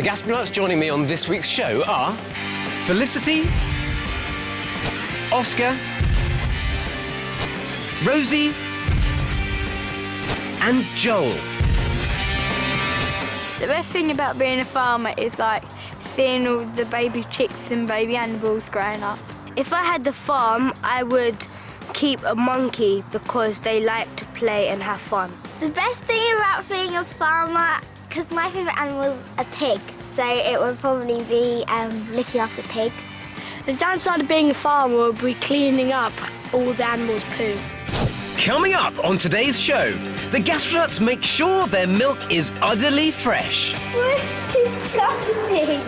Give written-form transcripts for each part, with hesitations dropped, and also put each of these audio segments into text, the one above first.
The Gastronuts joining me on this week's show are... Felicity, Oscar, Rosie, and Joel. The best thing about being a farmer is like seeing all the baby chicks and baby animals growing up. If I had the farm, I would keep a monkey because they like to play and have fun. The best thing about being a farmer, because my favourite animal is a pig, so it would probably be looking after pigs. The downside of being a farmer would be cleaning up all the animals' poo. Coming up on today's show, the Gastronuts make sure their milk is utterly fresh. It's disgusting.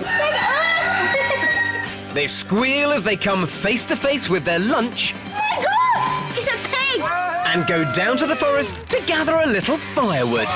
They squeal as they come face to face with their lunch. Oh my God! It's a pig! And go down to the forest to gather a little firewood.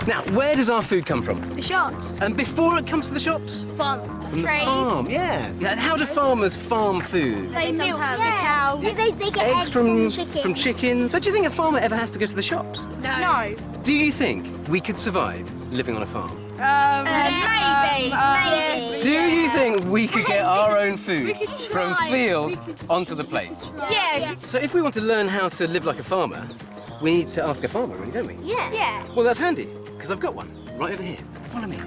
Now, where does our food come from? The shops. And before it comes to the shops? Farm. From the farm, yeah. How do farmers farm food? They milk the Yeah. cow. They get Eggs from chickens. chickens. So do you think a farmer ever has to go to the shops? No. Do you think we could survive living on a farm? Maybe. Maybe. Do you think we could get our own food could from try. field onto the plate? Yeah. So if we want to learn how to live like a farmer, we need to ask a farmer, really, don't we? Yeah. Yeah. Well, that's handy, because I've got one right over here. Follow me.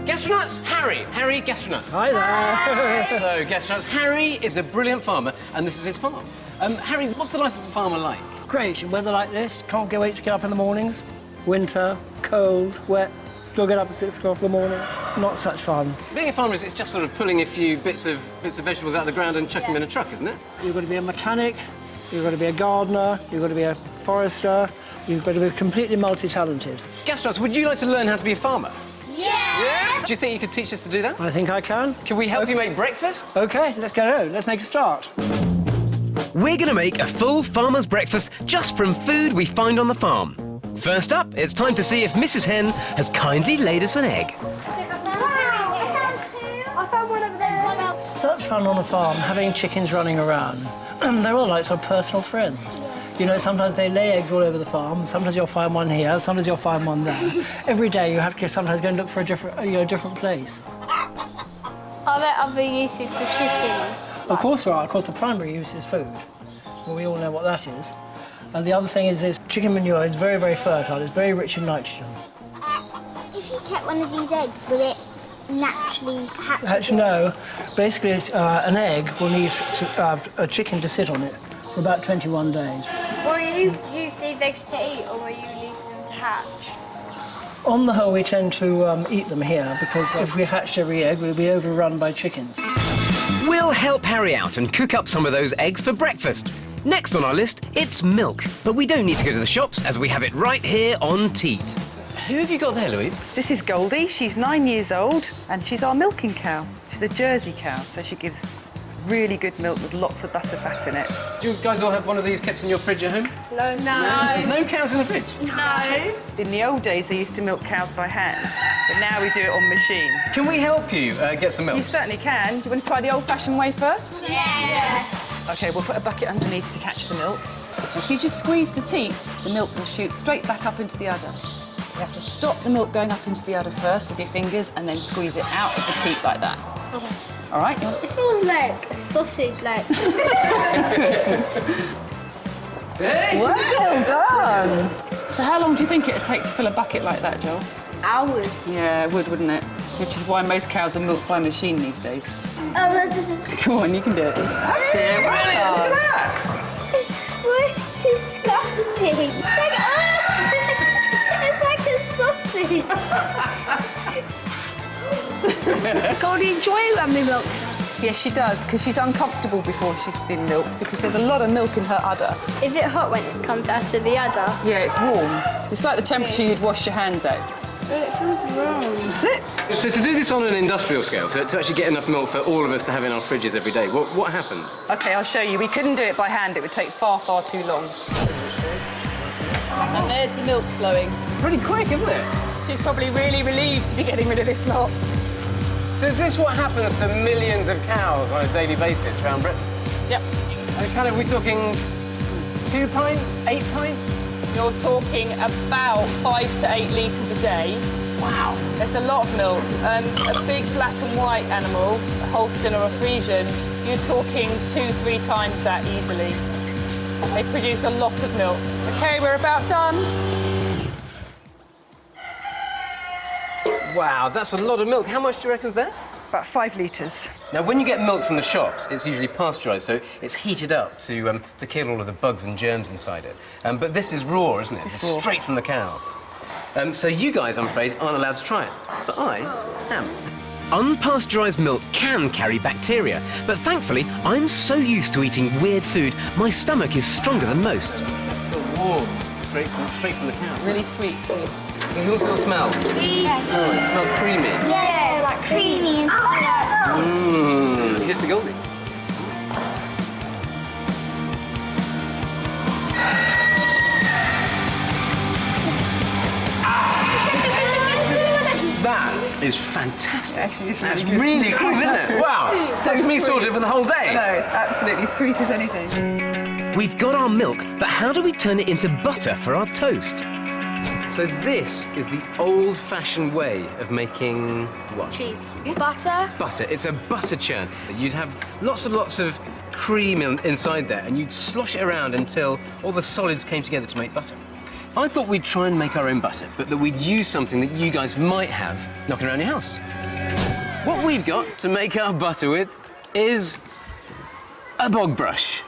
Gastronuts, Harry. Harry Gastronuts. Hi there. So, Gastronuts, Harry is a brilliant farmer, and this is his farm. Harry, what's the life of a farmer like? Great, in weather like this, can't wait to get up in the mornings. Winter, cold, wet, still get up at 6 o'clock in the morning. Not such fun. Being a farmer is it's just sort of pulling a few bits of vegetables out of the ground and chucking them in a truck, isn't it? You've got to be a mechanic, you've got to be a gardener, you've got to be a forester, you've got to be completely multi-talented. Gastronuts, would you like to learn how to be a farmer? Yeah. Do you think you could teach us to do that? I think I can. Can we help you make breakfast? OK, let's go. Let's make a start. We're going to make a full farmer's breakfast just from food we find on the farm. First up, it's time to see if Mrs. Hen has kindly laid us an egg. I found one of them. Such fun on a farm, having chickens running around. They're all like sort of personal friends. You know, sometimes they lay eggs all over the farm. Sometimes you'll find one here, sometimes you'll find one there. Every day you have to sometimes go and look for a different place. Are there other uses for chickens? Of course there are. Of course, the primary use is food. Well, we all know what that is. And the other thing is this chicken manure is very, very fertile. It's very rich in nitrogen. If you kept one of these eggs, would it naturally hatch? Actually, no. Basically, an egg will need a chicken to sit on it for about 21 days. Will you use these eggs to eat, or will you leave them to hatch? On the whole, we tend to eat them here because if we hatched every egg, we'd be overrun by chickens. We'll help Harry out and cook up some of those eggs for breakfast. Next on our list, it's milk. But we don't need to go to the shops as we have it right here on Teat. Who have you got there, Louise? This is Goldie. She's 9 years old and she's our milking cow. She's a Jersey cow, so she gives really good milk with lots of butterfat in it. Do you guys all have one of these kept in your fridge at home? No. No cows in the fridge? No. In the old days, they used to milk cows by hand, but now we do it on machine. Can we help you get some milk? You certainly can. Do you want to try the old-fashioned way first? Yeah. OK, we'll put a bucket underneath to catch the milk. If you just squeeze the teat, the milk will shoot straight back up into the udder. So you have to stop the milk going up into the udder first with your fingers and then squeeze it out of the teat like that. Okay. All right? It feels like a sausage, like... Well done! So how long do you think it'd take to fill a bucket like that, Joel? Hours. Yeah, it would, wouldn't it? Which is why most cows are milked by machine these days. Oh, that doesn't... Come on, you can do it. That's it. Well done. It's disgusting. It's like a sausage. Goldie, enjoy having milk. Yes, she does, because she's uncomfortable before she's been milked, because there's a lot of milk in her udder. Is it hot when it comes out of the udder? Yeah, it's warm. It's like the temperature you'd wash your hands at. But it feels wrong. That's it. So to do this on an industrial scale, to actually get enough milk for all of us to have in our fridges every day, what happens? OK, I'll show you. We couldn't do it by hand. It would take far, far too long. And there's the milk flowing. Pretty quick, isn't it? She's probably really relieved to be getting rid of this lot. So is this what happens to millions of cows on a daily basis around Britain? Yep. And kind of, we talking 2 pints, 8 pints? you're talking about 5 to 8 litres a day. Wow. It's a lot of milk. A big black and white animal, a Holstein or a Friesian, you're talking 2-3 times that easily. They produce a lot of milk. OK, we're about done. Wow, that's a lot of milk. How much do you reckon's there? About 5 litres. Now, when you get milk from the shops, it's usually pasteurised, so it's heated up to kill all of the bugs and germs inside it. But this is raw, isn't it? It's raw. Straight from the cow. So you guys, I'm afraid, aren't allowed to try it. But I am. Unpasteurised milk can carry bacteria, but thankfully, I'm so used to eating weird food, my stomach is stronger than most. It's still warm. Straight from the cow. Really sweet too. Okay, who wants a little smell? Oh, it smells creamy. Yeah, like creamy and Mmm. Here's the Goldie. That is fantastic. Actually, it's That's really good. really creamy, isn't it? Wow. That's me sorted for the whole day. No, it's absolutely sweet as anything. We've got our milk, but how do we turn it into butter for our toast? So this is the old-fashioned way of making what? Cheese. Butter. Butter. It's a butter churn. You'd have lots and lots of cream inside there, and you'd slosh it around until all the solids came together to make butter. I thought we'd try and make our own butter, but that we'd use something that you guys might have knocking around your house. What we've got to make our butter with is a bog brush.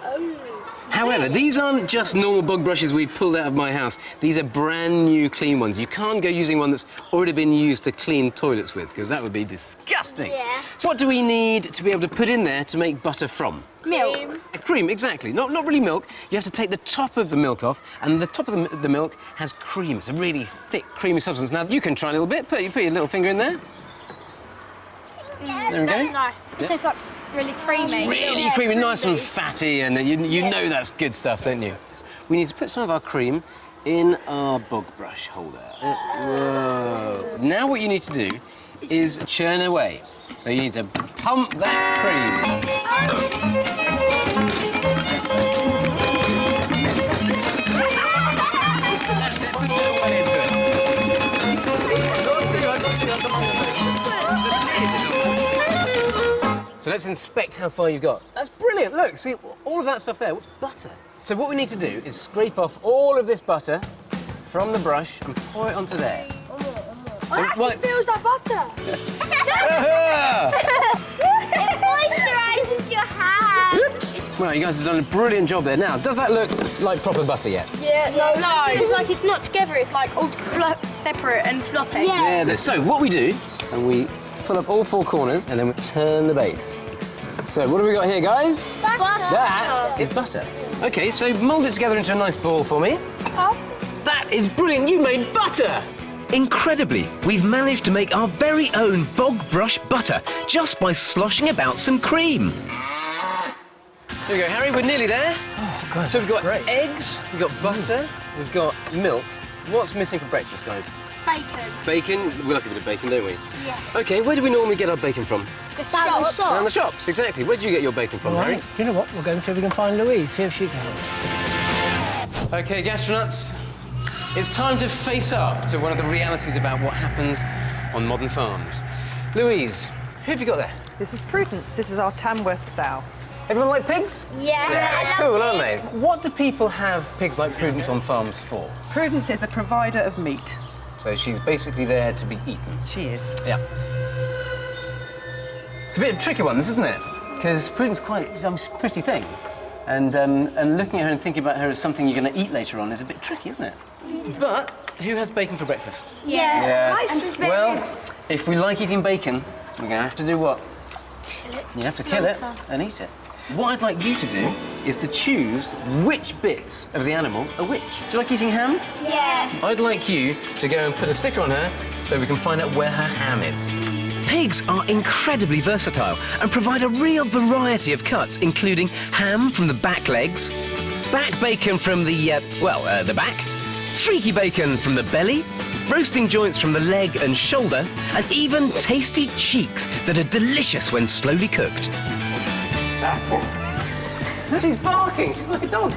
However, these aren't just normal bog brushes we pulled out of my house. These are brand new clean ones. You can't go using one that's already been used to clean toilets with, because that would be disgusting. Yeah. So what do we need to be able to put in there to make butter from? Milk. Cream, exactly. Not really milk. You have to take the top of the milk off, and the top of the milk has cream. It's a really thick, creamy substance. Now, you can try a little bit. Put your little finger in there. There we go. Nice. It tastes like really creamy. Really creamy, nice and fatty, and you know that's good stuff, don't you? We need to put some of our cream in our bog brush holder. Whoa. Now what you need to do is churn away. So you need to pump that cream. That's it, put a little way into it. Not too hard, not too hard. So let's inspect how far you've got. That's brilliant, look, see, all of that stuff there, what's butter? So what we need to do is scrape off all of this butter from the brush and pour it onto there. It actually feels like butter. It moisturizes your hands. Well, you guys have done a brilliant job there. Now, does that look like proper butter yet? Yeah, no. It's like it's not together. It's like all separate and floppy. Yeah. So what we do, and we pull up all 4 corners, and then we turn the base. So what have we got here, guys? Butter. That is butter. OK, so mould it together into a nice ball for me. Oh. That is brilliant. You made butter. Incredibly, we've managed to make our very own bog brush butter just by sloshing about some cream. Here we go, Harry, we're nearly there. Oh, God. So we've got eggs, we've got butter, we've got milk. What's missing for breakfast, guys? Bacon. Bacon. We like a bit of bacon, don't we? Yeah. OK, where do we normally get our bacon from? The shops. Around the shops, exactly. Where do you get your bacon from, Harry? Do you know what? We'll go and see if we can find Louise, see if she can help. OK, Gastronuts, it's time to face up to one of the realities about what happens on modern farms. Louise, who have you got there? This is Prudence. This is our Tamworth sow. Everyone like pigs? Yeah. Cool, aren't they? What do people have pigs like Prudence on farms for? Prudence is a provider of meat. So she's basically there to be eaten. She is. Yeah. It's a bit of a tricky one, this, isn't it? Because Prudence is quite a pretty thing. And looking at her and thinking about her as something you're going to eat later on is a bit tricky, isn't it? But who has bacon for breakfast? Yeah. Yeah. And spare Well, ribs. if we like eating bacon, we're going to have to do what? Kill it. You have to kill it and eat it. What I'd like you to do is to choose which bits of the animal are which. Do you like eating ham? Yeah. I'd like you to go and put a sticker on her so we can find out where her ham is. Pigs are incredibly versatile and provide a real variety of cuts, including ham from the back legs, back bacon from the back, streaky bacon from the belly, roasting joints from the leg and shoulder, and even tasty cheeks that are delicious when slowly cooked. She's barking. She's like a dog.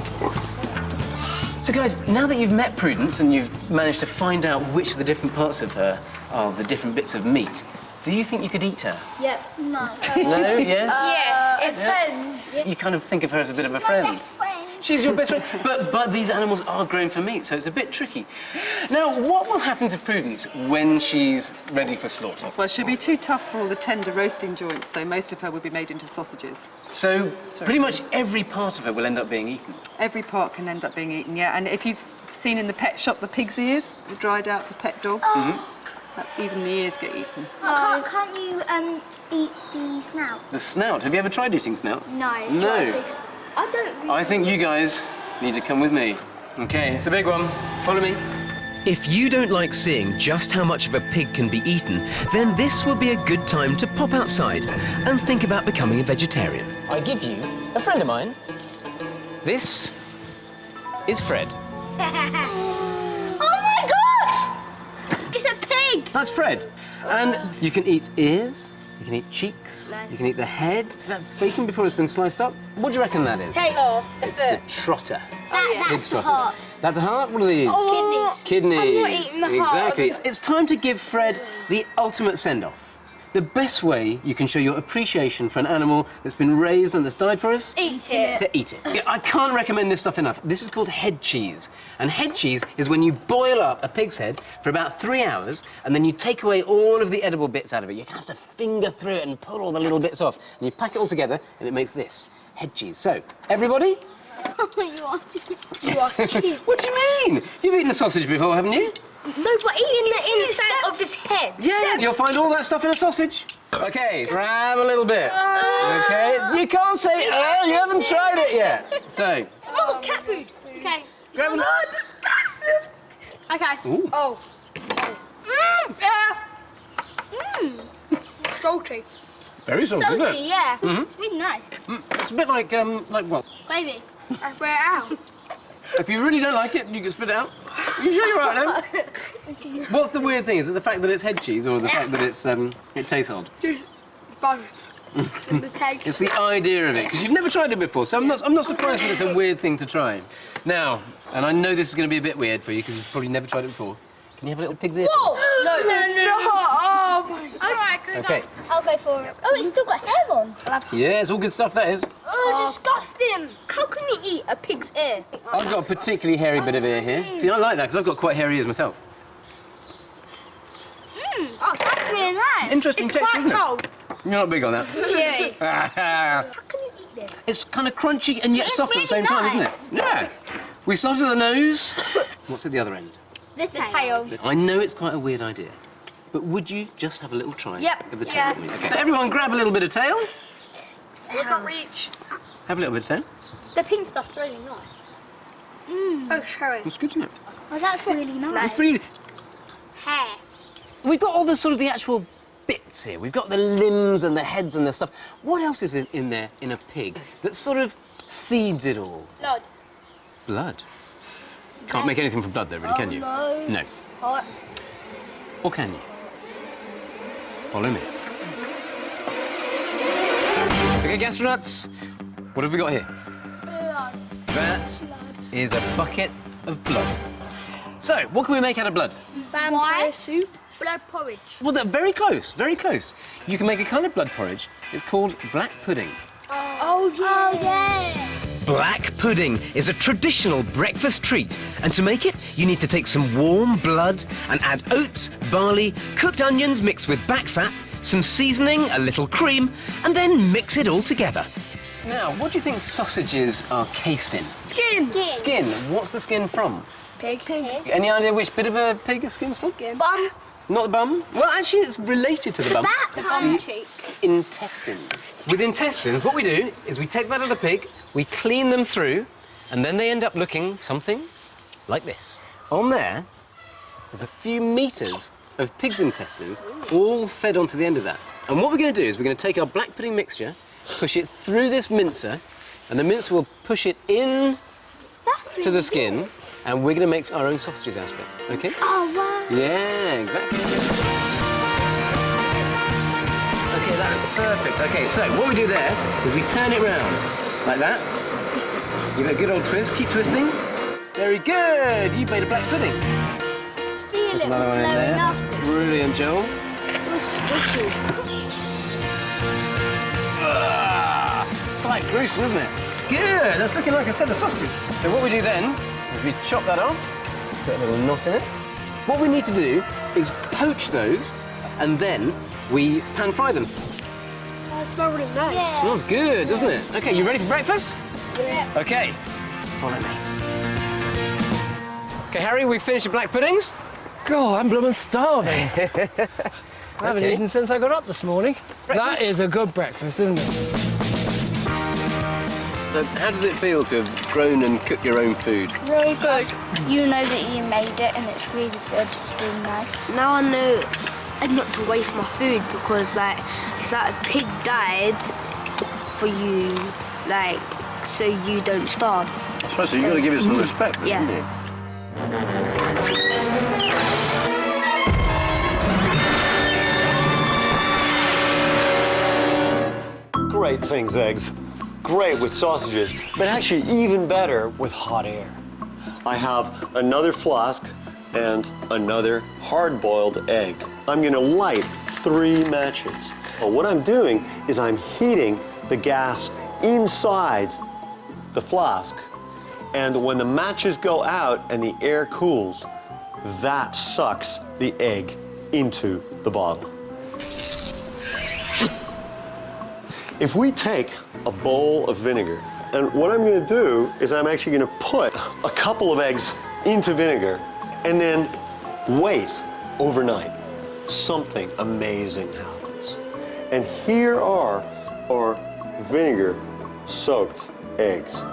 So guys, now that you've met Prudence and you've managed to find out which of the different parts of her are the different bits of meat, do you think you could eat her? Yep. No. No? Yes? Yes, it depends. You kind of think of her as a bit of a friend. Best friend. She's your best friend. But these animals are grown for meat, so it's a bit tricky. Now, what will happen to Prudence when she's ready for slaughter? Well, she'll be too tough for all the tender roasting joints, so most of her will be made into sausages. So pretty much every part of her will end up being eaten. Every part can end up being eaten, yeah. And if you've seen in the pet shop the pig's ears, they're dried out for pet dogs, even the ears get eaten. Can't you eat the snout? The snout. Have you ever tried eating snout? No. No. I don't really. I think you guys need to come with me. Okay, it's a big one. Follow me. If you don't like seeing just how much of a pig can be eaten, then this would be a good time to pop outside and think about becoming a vegetarian. I give you a friend of mine. This is Fred. Oh my gosh! It's a pig. That's Fred. And you can eat ears, you can eat cheeks, you can eat the head. That's bacon before it's been sliced up. What do you reckon that is? Tail. It's the trotter. That's Pig's the trotters. heart. That's a heart? What are these? Kidneys. Kidneys. I'm not eating the heart. Exactly. It's time to give Fred the ultimate send-off. The best way you can show your appreciation for an animal that's been raised and that's died for us? Eat it. To eat it. Yeah, I can't recommend this stuff enough. This is called head cheese. And head cheese is when you boil up a pig's head for about 3 hours and then you take away all of the edible bits out of it. You have to finger through it and pull all the little bits off. And you pack it all together and it makes this, head cheese. So, everybody? You are cheese. What do you mean? You've eaten a sausage before, haven't you? No, but eating the inside of his head. Yeah, you'll find all that stuff in a sausage. Okay, grab a little bit. Okay, you can't say, oh, you haven't tried it yet. So, Smells like cat food. Okay. grab a little. Oh, disgusting. Okay. Ooh. Oh. Salty. Very salty, isn't Salty, it? yeah. It's really nice. It's a bit like what? Gravy. I swear it out. If you really don't like it, you can spit it out. You sure you're right, then? What's the weird thing? Is it the fact that it's head cheese or the fact that it's it tastes odd? Just both. The taste. It's the idea of it, because you've never tried it before, so I'm not surprised that it's a weird thing to try. Now, and I know this is going to be a bit weird for you, because you've probably never tried it before. Can you have a little pig's ear? No. Oh my God. All right, good. Okay. I'll go for it. Oh, it's still got hair on. Yeah, it's all good stuff, that is. Oh, disgusting. How can you eat a pig's ear? I've got a particularly hairy bit of ear here. See, I like that, because I've got quite hairy ears myself. Oh, that's really nice. Interesting texture, isn't it? Cold. You're not big on that. Chewy. How can you eat this? It's kind of crunchy and yet It's soft at the same really time, isn't nice. it? Yeah. We started at the nose. What's at the other end? The tail. I know it's quite a weird idea, but would you just have a little try Yep. of the tail Yeah. with me? Okay. So everyone grab a little bit of tail. I can't reach. Have a little bit of tail. The pink stuff's really nice. Oh, cherry. It's good, isn't it? Oh, that's really nice. It's really... Hair. We've got all the sort of the actual bits here. We've got the limbs and the heads and the stuff. What else is in there in a pig that sort of feeds it all? Blood. Blood. Can't make anything from blood, though, really, can you? No. No. Hot. Or can you? Follow me. Okay, Gastronuts, what have we got here? Blood. That is a bucket of blood. So, what can we make out of blood? Vampire soup. Blood porridge. Well, they're very close, very close. You can make a kind of blood porridge. It's called black pudding. Oh, yeah. Oh, yeah. Black pudding is a traditional breakfast treat, and to make it, you need to take some warm blood and add oats, barley, cooked onions mixed with back fat, some seasoning, a little cream, and then mix it all together. Now, what do you think sausages are cased in? Skin. Skin. What's the skin from? Pig. Any idea which bit of a pig a skin's from? Bum. Not the bum? Well, actually, it's related to the bum. back. It's Bum the cheek. intestines. With intestines, what we do is we take that of the pig, we clean them through, and then they end up looking something like this. On there's a few metres of pig's intestines all fed onto the end of that. And what we're going to do is we're going to take our black pudding mixture, push it through this mincer, and the mincer will push it in to the skin, and we're going to make our own sausages out of it, OK? Oh, wow. Yeah, exactly. OK, that is perfect. OK, so what we do there is we turn it round, like that. Give it a good old twist, keep twisting. Very good. You've made a black pudding. Feel it Another one in blowing there. up. Brilliant, Joel. It's squishy. Quite gruesome, isn't it? Good, that's looking like a set of sausages. So what we do then is we chop that off, put a little knot in it. What we need to do is poach those, and then we pan fry them. That smells really nice. Smells good, doesn't it? Okay, you ready for breakfast? Yeah. Okay, follow me. Okay, Harry, we've finished the black puddings. God, I'm blooming starving. I haven't Okay. eaten since I got up this morning. Breakfast? That is a good breakfast, isn't it? So how does it feel to have grown and cooked your own food? Really good. You know that you made it and it's really good. It's really nice. Now I know not to waste my food because like it's like a pig died for you, like so you don't starve. I suppose so you've got to give it some respect, Yeah. haven't you? Great things, eggs. Great with sausages, but actually even better with hot air. I have another flask and another hard-boiled egg. I'm gonna light 3 matches. Well, what I'm doing is I'm heating the gas inside the flask. And when the matches go out and the air cools, that sucks the egg into the bottle. If we take a bowl of vinegar, and what I'm gonna do is I'm actually gonna put a couple of eggs into vinegar and then wait overnight. Something amazing happens. And here are our vinegar-soaked eggs.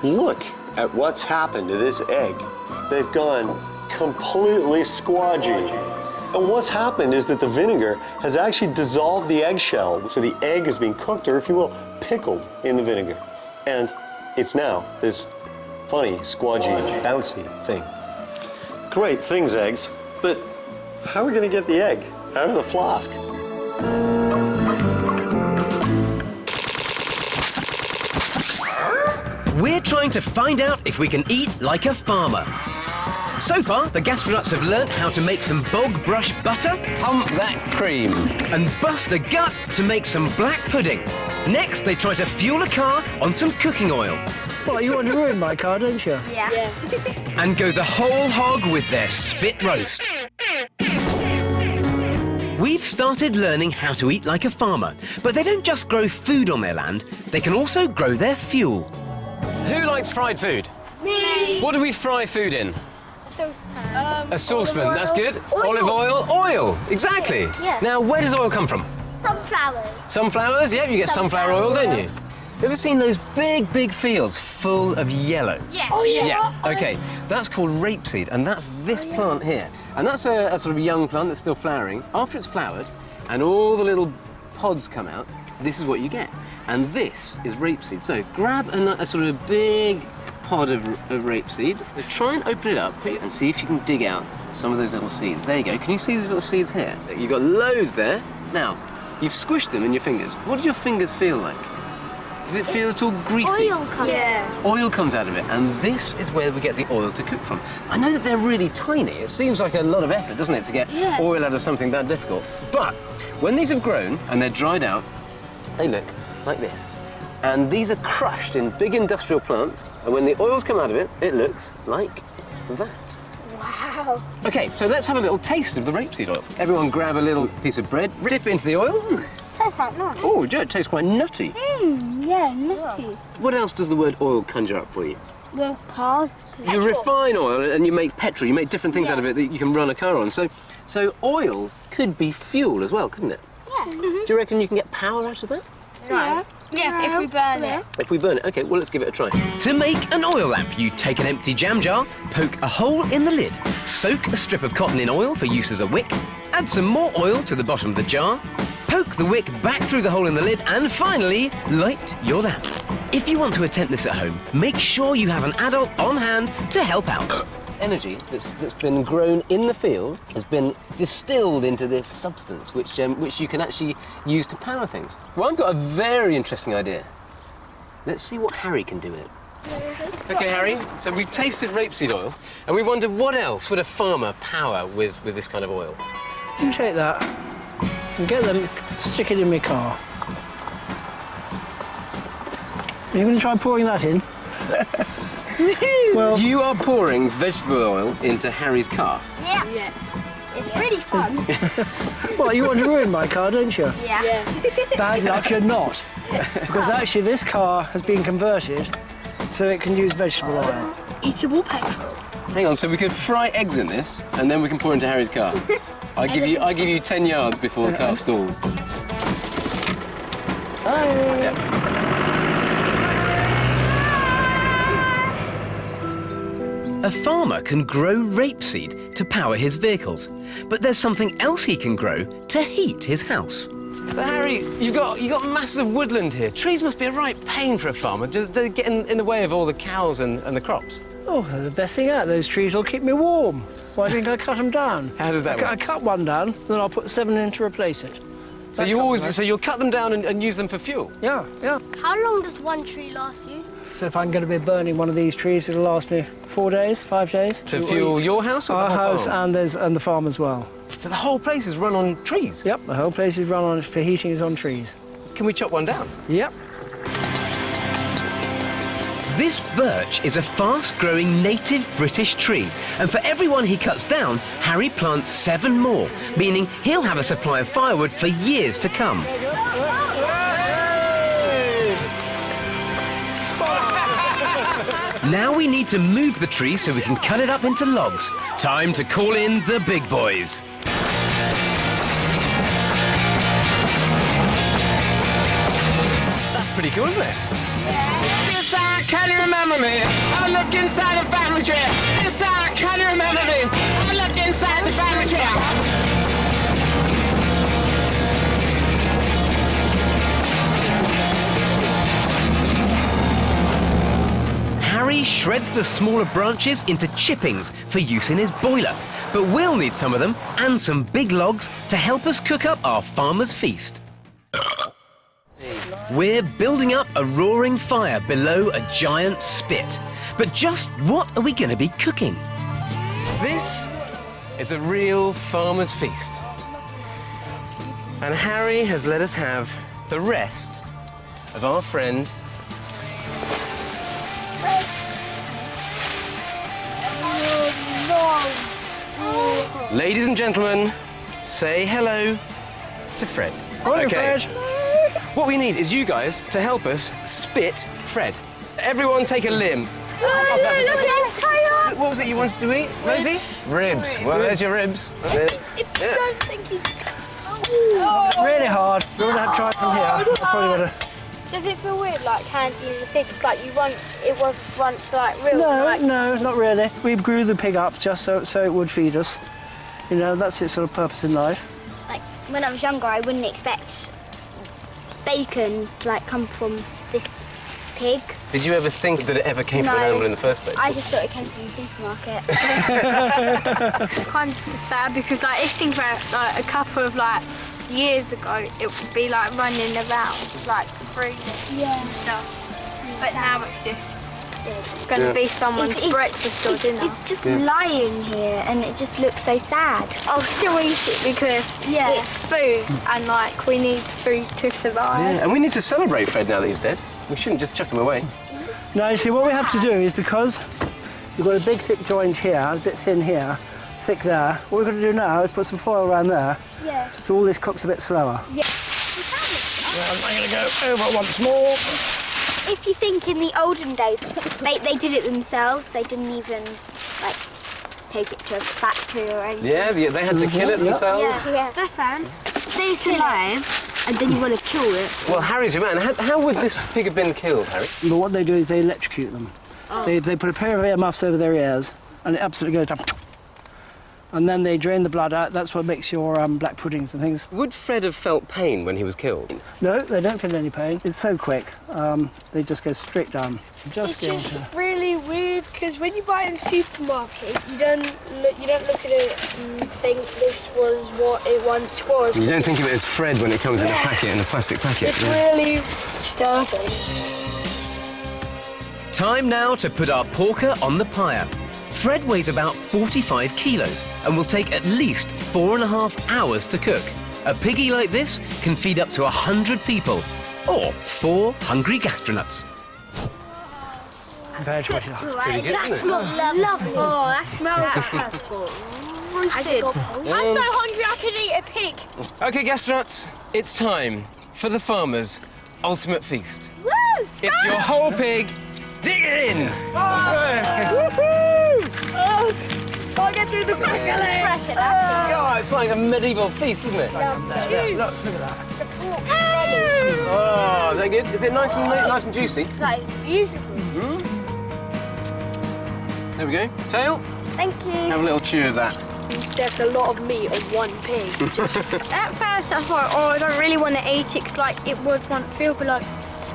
Look at what's happened to this egg. They've gone completely squodgy. And what's happened is that the vinegar has actually dissolved the eggshell, so the egg is being cooked, or if you will, pickled in the vinegar. And it's now this funny, squodgy, bouncy thing. Great things, eggs, but how are we gonna get the egg out of the flask? We're trying to find out if we can eat like a farmer. So far, the Gastronuts have learnt how to make some bog brush butter Pump that cream. and bust a gut to make some black pudding. Next, they try to fuel a car on some cooking oil Well, you want to ruin my car, don't you? Yeah. and go the whole hog with their spit roast. We've started learning how to eat like a farmer, but they don't just grow food on their land, they can also grow their fuel. Who likes fried food? Me. What do we fry food in? A saucepan, that's good. Olive oil, oil, exactly. Yeah. Now, where does oil come from? Sunflowers. Sunflowers, yeah, you get sunflower oil, don't you? You ever seen those big, big fields full of yellow? Yeah. Oh, yeah. Yeah, okay. That's called rapeseed, and that's this plant here. And that's a sort of young plant that's still flowering. After it's flowered, and all the little pods come out, this is what you get. And this is rapeseed. So grab a sort of big pod of rapeseed, try and open it up and see if you can dig out some of those little seeds. There you go. Can you see these little seeds here? You've got loads there. Now, you've squished them in your fingers. What do your fingers feel like? Does it feel at all greasy? Oil comes. Yeah. Oil comes out of it, and this is where we get the oil to cook from. I know that they're really tiny. It seems like a lot of effort, doesn't it, to get oil out of something that difficult. But when these have grown and they're dried out, they look like this. And these are crushed in big industrial plants, and when the oils come out of it, it looks like that. Wow. Okay, so let's have a little taste of the rapeseed oil. Everyone grab a little piece of bread, dip it into the oil. Tastes like nice. Oh, it tastes quite nutty. Yeah, nutty. What else does the word oil conjure up for you? Well, cars. You refine oil and you make petrol, you make different things out of it that you can run a car on. So oil could be fuel as well, couldn't it? Yeah. Do you reckon you can get power out of that? No. Yes, if we burn it. If we burn it, okay, well, let's give it a try. To make an oil lamp, you take an empty jam jar, poke a hole in the lid, soak a strip of cotton in oil for use as a wick, add some more oil to the bottom of the jar, poke the wick back through the hole in the lid, and finally, light your lamp. If you want to attempt this at home, make sure you have an adult on hand to help out. Energy that's been grown in the field has been distilled into this substance, which you can actually use to power things. Well, I've got a very interesting idea. Let's see what Harry can do with it. OK, Harry, so we've tasted rapeseed oil, and we wondered what else would a farmer power with this kind of oil? You take that and get them, stick it in my car. Are you going to try pouring that in? Well, you are pouring vegetable oil into Harry's car. Yeah. It's really fun. Well, you want to ruin my car, don't you? Yeah. Bad luck, you're not. Because actually this car has been converted so it can use vegetable oil. Eatable petrol. Hang on, so we could fry eggs in this, and then we can pour into Harry's car. I give you 10 yards before the car stalls. A farmer can grow rapeseed to power his vehicles, but there's something else he can grow to heat his house. So, Harry, you've got massive woodland here. Trees must be a right pain for a farmer. Do they get in the way of all the cows and the crops? Oh, they're the best thing out. Those trees will keep me warm. Why don't I cut them down? How does that work? I cut one down, then I'll put 7 in to replace it. So you'll cut them down and use them for fuel? Yeah. How long does one tree last you? So if I'm going to be burning one of these trees, it'll last me 4 days, 5 days. To fuel your house or our the whole house farm? and the farm as well. So the whole place is run on trees? Yep, the whole place is run on for heating is on trees. Can we chop one down? Yep. This birch is a fast-growing native British tree, and for every one he cuts down, Harry plants 7 more, meaning he'll have a supply of firewood for years to come. Now we need to move the tree so we can cut it up into logs. Time to call in the big boys. That's pretty cool, isn't it? Can you remember me? I look inside the family tree. Inside, can you remember me? I look inside the family tree. Harry shreds the smaller branches into chippings for use in his boiler, but we'll need some of them and some big logs to help us cook up our farmer's feast. We're building up a roaring fire below a giant spit. But just what are we going to be cooking? This is a real farmer's feast. And Harry has let us have the rest of our friend Ladies and gentlemen, say hello to Fred. Hi, Fred. What we need is you guys to help us spit Fred. Everyone take a limb. What was it you wanted to eat, Rosie? Ribs. Well, there's your ribs. Don't think he's... Really hard. We're going to have to try it from here. Probably better. Does it feel weird, like handing the pig? Like it was once like real? No, not really. We grew the pig up just so it would feed us. You know, that's its sort of purpose in life. Like when I was younger, I wouldn't expect bacon to like come from this pig. Did you ever think that it ever came from an animal in the first place? I just thought it came from the supermarket. Kind of sad because like if you think about it, like a couple of like years ago, it would be like running around like freezing and stuff. But now it's just going to be someone's breakfast or dinner. It's just lying here and it just looks so sad. I'll still eat it because it's food and like we need food to survive. Yeah, and we need to celebrate Fred now that he's dead. We shouldn't just chuck him away. Now, you see, what we have to do is because you've got a big thick joint here, a bit thin here, thick there, what we've got to do now is put some foil around there. Yeah. So all this cooks a bit slower. Yeah. I'm going to go over once more. If you think in the olden days, they did it themselves. They didn't even like take it to a factory or anything. Yeah, they had to kill it themselves. Yeah. Stefan, say it's alive, and then you want to kill it. Well, Harry's your man. How would this pig have been killed, Harry? But what they do is they electrocute them. They put a pair of earmuffs over their ears and it absolutely goes down. And then they drain the blood out. That's what makes your black puddings and things. Would Fred have felt pain when he was killed? No, they don't feel any pain. It's so quick. They just go straight down. It's just really weird because when you buy it in the supermarket, you don't look at it and think this was what it once was. You don't think of it as Fred when it comes in a packet, in a plastic packet. It's really disturbing. Time now to put our porker on the pyre. Fred weighs about 45 kilos and will take at least 4.5 hours to cook. A piggy like this can feed up to 100 people, or 4 hungry gastronuts. That's pretty good, That isn't it? smells lovely. Oh, that smells I did. I'm so hungry I could eat a pig. OK, gastronuts, it's time for the farmer's ultimate feast. Woo! It's your whole pig. Dig it in! I'll get through the crack. Oh, it's like a medieval feast, isn't it? Look at that. Oh, is that good? Is it nice and juicy? Like, beautiful. There we go. Tail, Thank you. have a little chew of that. There's a lot of meat on one pig. At first I thought, oh, I don't really want to eat it because like, it was one feel, but like,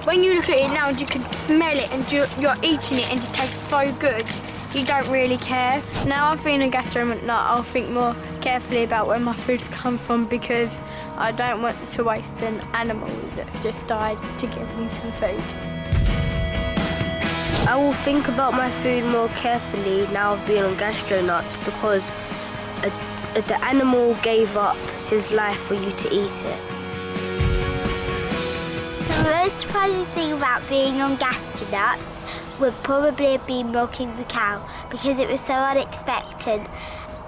when you look at it now and you can smell it and you're eating it and it tastes so good, you don't really care. Now I've been a gastronaut, I'll think more carefully about where my food's come from because I don't want to waste an animal that's just died to give me some food. I will think about my food more carefully now I've been on Gastronuts because the animal gave up his life for you to eat it. The most surprising thing about being on Gastronuts would probably have been milking the cow because it was so unexpected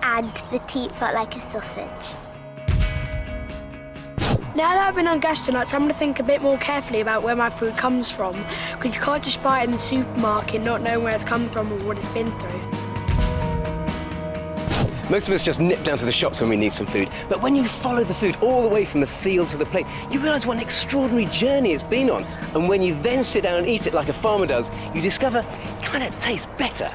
and the teat felt like a sausage. Now that I've been on Gastronuts, I'm going to think a bit more carefully about where my food comes from because you can't just buy it in the supermarket not knowing where it's come from or what it's been through. Most of us just nip down to the shops when we need some food, but when you follow the food all the way from the field to the plate, you realise what an extraordinary journey it's been on. And when you then sit down and eat it like a farmer does, you discover it kind of tastes better.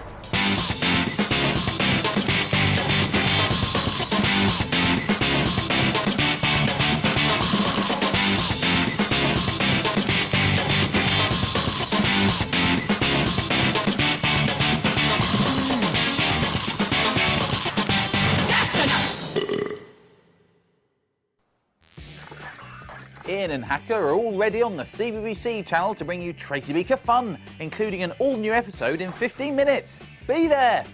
Ian and Hacker are already on the CBBC channel to bring you Tracy Beaker fun, including an all-new episode in 15 minutes. Be there!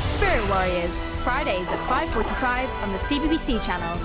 Spirit Warriors, Fridays at 5:45 on the CBBC channel.